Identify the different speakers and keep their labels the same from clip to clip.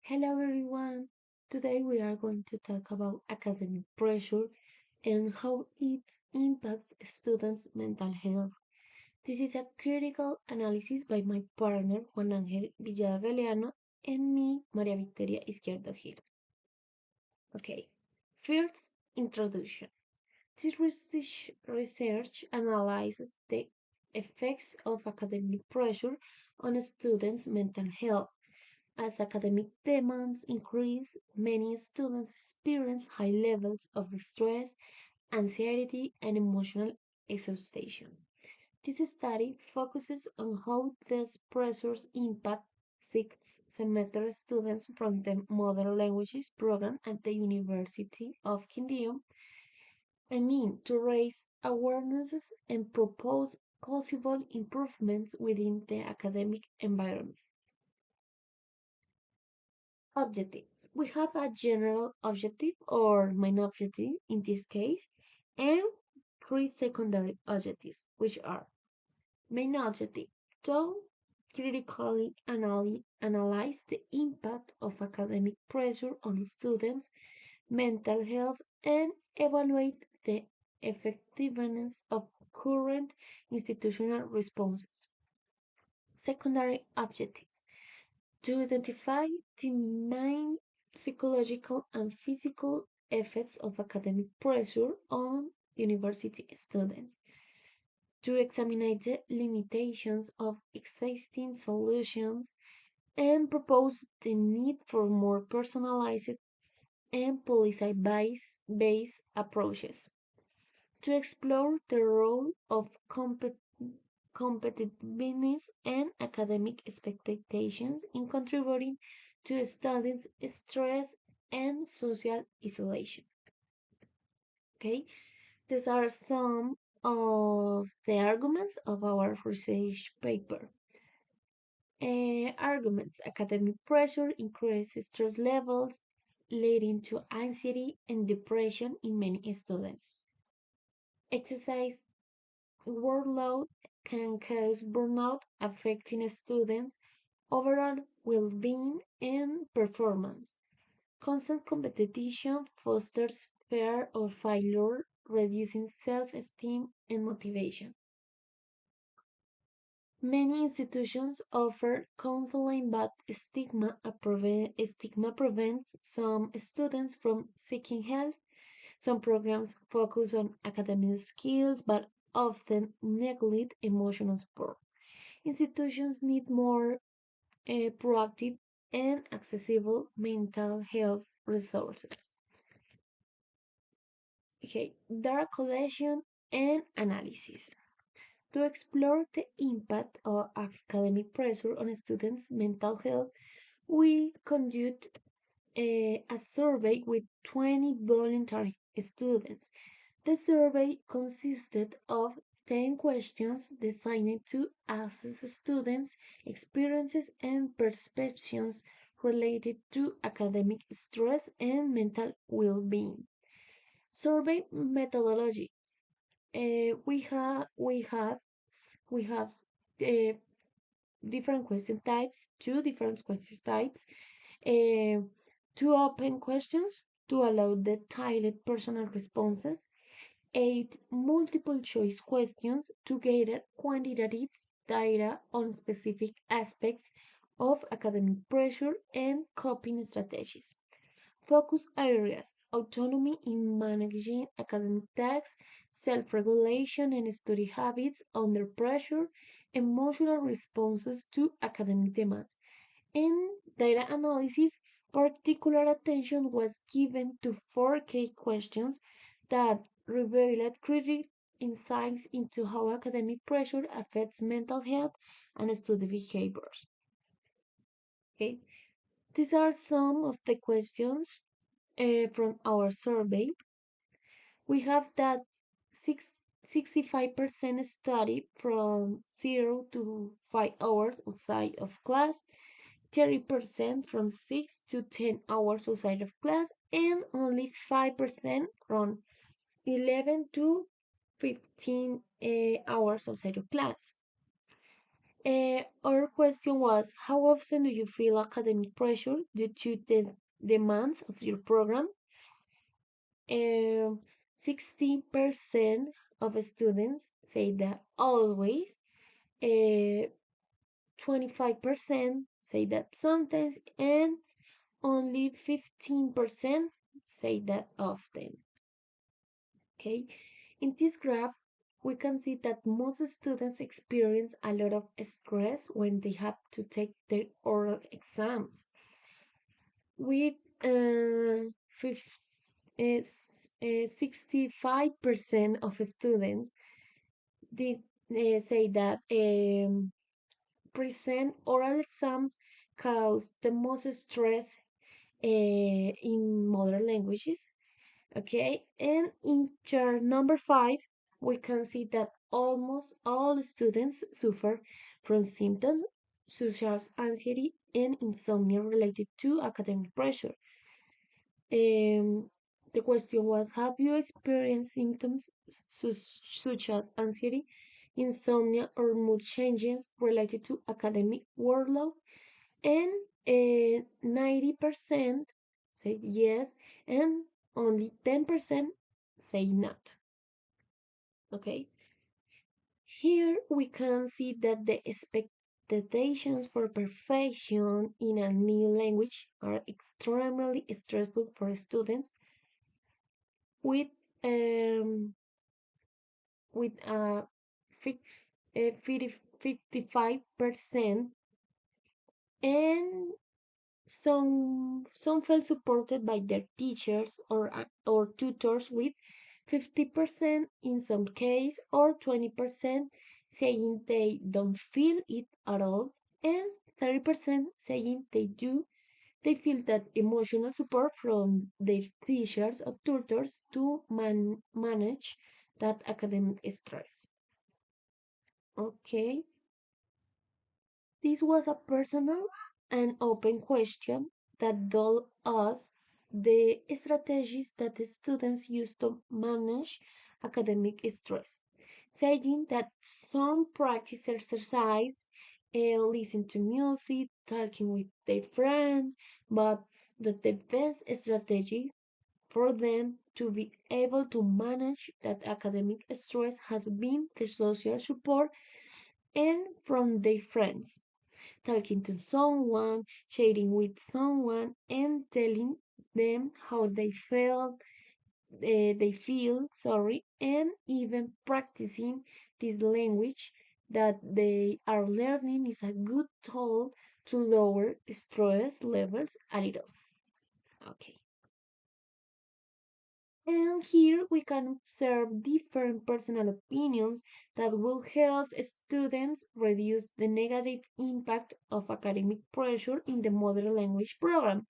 Speaker 1: Hello everyone. Today we are going to talk about academic pressure and how it impacts students' mental health. This is a critical analysis by my partner Juan Ángel Villada and me, Maria Victoria Izquierdo here. Okay, first introduction. This research analyzes the effects of academic pressure on students' mental health. As academic demands increase, many students experience high levels of stress, anxiety, and emotional exhaustion. This study focuses on how these pressures impact sixth semester students from the Modern Languages program at the University of Quindío. To raise awarenesses and propose possible improvements within the academic environment. Objectives. We have a general objective or main objective in this case, and three secondary objectives, which are main objective to critically analyze the impact of academic pressure on students' mental health and evaluate the effectiveness of current institutional responses. Secondary objectives to identify the main psychological and physical effects of academic pressure on university students, to examine the limitations of existing solutions and propose the need for more personalized and policy-based approaches, to explore the role of competitiveness and academic expectations in contributing to students' stress and social isolation. Okay, these are some of the arguments of our research paper. Arguments: academic pressure increases stress levels, leading to anxiety and depression in many students. Exercise workload can cause burnout, affecting students' overall well-being and performance. Constant competition fosters fear of failure, reducing self-esteem and motivation. Many institutions offer counseling, but stigma prevents some students from seeking help. Some programs focus on academic skills, but often neglect emotional support. Institutions need more proactive and accessible mental health resources. Okay, data collection and analysis. To explore the impact of academic pressure on students' mental health, we conduct a survey with 20 voluntary students. The survey consisted of 10 questions designed to assess students' experiences and perceptions related to academic stress and mental well-being. Survey methodology. We have uh, different question types, two different question types, uh, two open questions to allow detailed personal responses, eight multiple choice questions to gather quantitative data on specific aspects of academic pressure and coping strategies. Focus areas: autonomy in managing academic tasks, self regulation and study habits under pressure, emotional responses to academic demands. In data analysis, particular attention was given to four key questions that revealed critical insights into how academic pressure affects mental health and study behaviors. Okay, these are some of the questions from our survey. We have that 65% study from 0 to 5 hours outside of class, 30% from 6 to 10 hours outside of class, and only 5% from 11 to 15 hours outside of class. Our question was, how often do you feel academic pressure due to the demands of your program? Um, 60% of students say that always. 25% say that sometimes, and only 15% say that often. Okay, in this graph, we can see that most students experience a lot of stress when they have to take their oral exams. With fif- 65% of students did say that present oral exams cause the most stress in modern languages. Okay, and in chart number 5, we can see that almost all students suffer from symptoms such as anxiety and insomnia related to academic pressure. Um, the question was, have you experienced symptoms such as anxiety, insomnia, or mood changes related to academic workload? And 90% say yes, and only 10% say not. Okay, here we can see that the expectations for perfection in a new language are extremely stressful for students with um with a 55%, and some felt supported by their teachers or tutors with 50% in some case, or 20% saying they don't feel it at all, and 30% saying they do. They feel that emotional support from their teachers or tutors to manage that academic stress. Okay, this was a personal and open question that told us the strategies that the students use to manage academic stress, saying that some practice exercise, listen to music, talking with their friends, but that the best strategy for them to be able to manage that academic stress has been the social support and from their friends, talking to someone, sharing with someone, and telling them how they feel, sorry, and even practicing this language that they are learning is a good tool to lower stress levels a little. Okay. And here we can observe different personal opinions that will help students reduce the negative impact of academic pressure in the modern language program.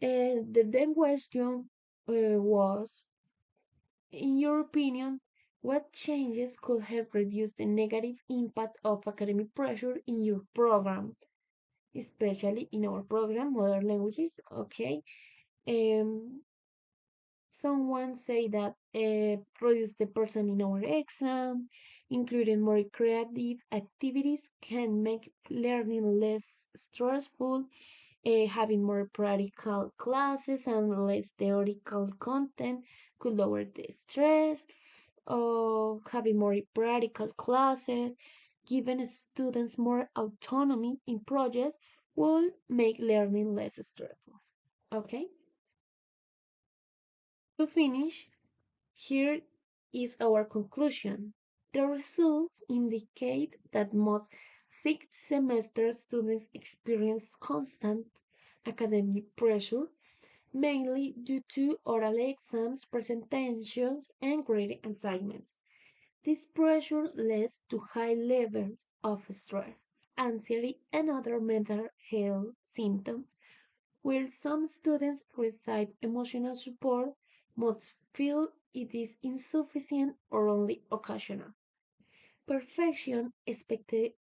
Speaker 1: And the then question was, in your opinion, what changes could have reduced the negative impact of academic pressure in your program, especially in our program, Modern Languages? Okay. Um, Someone say that produce the person in our exam, including more creative activities can make learning less stressful, having more practical classes and less theoretical content could lower the stress, or having more practical classes, giving students more autonomy in projects will make learning less stressful. Okay, to finish, here is our conclusion. The results indicate that most sixth semester students experience constant academic pressure, mainly due to oral exams, presentations, and grading assignments. This pressure leads to high levels of stress, anxiety, and other mental health symptoms. While some students receive emotional support, most feel it is insufficient or only occasional. Perfection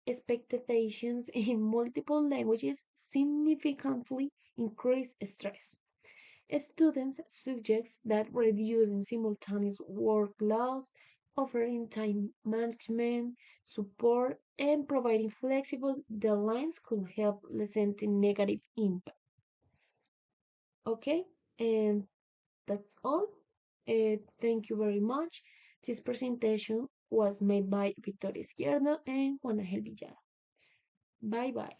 Speaker 1: expectations in multiple languages significantly increase stress. Students suggest that reducing simultaneous workloads offering time management, support, and providing flexible deadlines could help lessen the negative impact. Okay, and that's all. Thank you very much. This presentation was made by Victoria Izquierdo and Juan Ángel Villada. Bye bye.